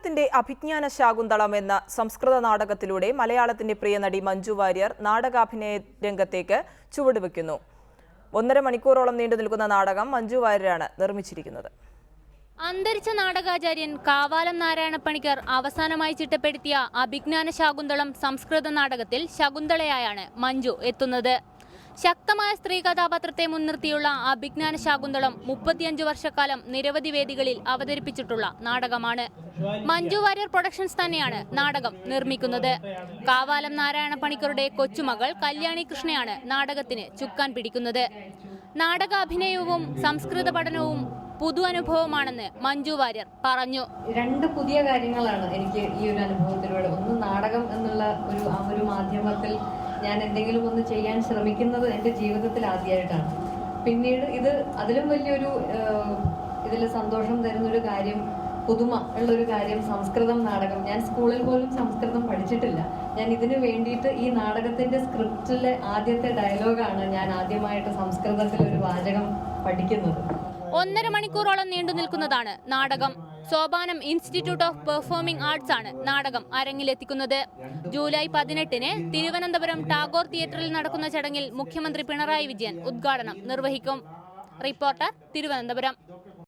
കേരളത്തിന്റെ അഭിജ്ഞാന ശാകുന്തളം എന്ന സംസ്കൃത നാടകത്തിലൂടെ മലയാളത്തിന്റെ പ്രിയ നടി മഞ്ജു വാര്യർ നാടകാഭിനയ രംഗത്തേക്ക് ചുവടുവെക്കുന്നു. 1.5 മണിക്കൂറോളം നീണ്ടു നിൽക്കുന്ന നാടകം മഞ്ജു വാര്യരാണ് നിർമ്മിച്ചിരിക്കുന്നത്. അന്തരിച്ച നാടകാചാര്യൻ കാവാലം നാരായണ പണിക്കർ അവസാനമായി ചിട്ടപ്പെടുത്തിയ അഭിജ്ഞാന ശാകുന്തളം സംസ്കൃത നാടകത്തിൽ ശകുന്തളയായാണ് മഞ്ജു എത്തുന്നത്. ശക്തമായ സ്ത്രീ കഥാപാത്രത്തെ മുൻനിർത്തിയുള്ള അഭിജ്ഞാന ശാകുന്തളം 35 വർഷക്കാലം നിരവധി വേദികളിൽ അവതരിപ്പിച്ചിട്ടുള്ള നാടകമാണ്. മഞ്ജു വാര്യർ പ്രൊഡക്ഷൻസ് തന്നെയാണ് നാടകം നിർമ്മിക്കുന്നത്. കാവാലം നാരായണ പണിക്കരുടെ കൊച്ചുമകൾ കല്യാണി കൃഷ്ണയാണ് നാടകത്തിന് ചുക്കാൻ പിടിക്കുന്നത്. നാടകാഭിനയവും സംസ്കൃത പഠനവും പുതു അനുഭവമാണെന്ന് മഞ്ജു വാര്യർ പറഞ്ഞു. 2 പുതിയ കാര്യങ്ങളാണ് എനിക്ക് ഈ ഒരു അനുഭവത്തിലൂടെ. ഒന്ന്, നാടകം എന്നുള്ള ഒരു മാധ്യമത്തിൽ ഞാൻ എന്തെങ്കിലും ഒന്ന് ചെയ്യാൻ ശ്രമിക്കുന്നത് എൻ്റെ ജീവിതത്തിൽ ആദ്യമായിട്ടാണ്. പിന്നീട് ഇത് അതിലും വലിയൊരു ഇതിൽ സന്തോഷം തരുന്നൊരു കാര്യം, പുതുമ ഉള്ളൊരു കാര്യം, സംസ്കൃതം നാടകം. ഞാൻ സ്കൂളിൽ പോലും സംസ്കൃതം പഠിച്ചിട്ടില്ല. ഞാൻ ഇതിനു വേണ്ടിയിട്ട് ഈ നാടകത്തിന്റെ സ്ക്രിപ്റ്റിലെ ആദ്യത്തെ ഡയലോഗാണ് ഞാൻ ആദ്യമായിട്ട് സംസ്കൃതത്തിൽ ഒരു വാചകം പഠിക്കുന്നത്. 1.5 മണിക്കൂറോളം നീണ്ടു നിൽക്കുന്നതാണ് നാടകം. Sopanam institute of performing arts ആണ് നാടകം അരങ്ങിലെത്തിക്കുന്നത്. ജൂലൈ 18-ന് തിരുവനന്തപുരം ടാഗോർ തിയേറ്ററിൽ നടക്കുന്ന ചടങ്ങിൽ മുഖ്യമന്ത്രി പിണറായി വിജയൻ ഉദ്ഘാടനം നിർവഹിക്കും. റിപ്പോർട്ടർ, തിരുവനന്തപുരം.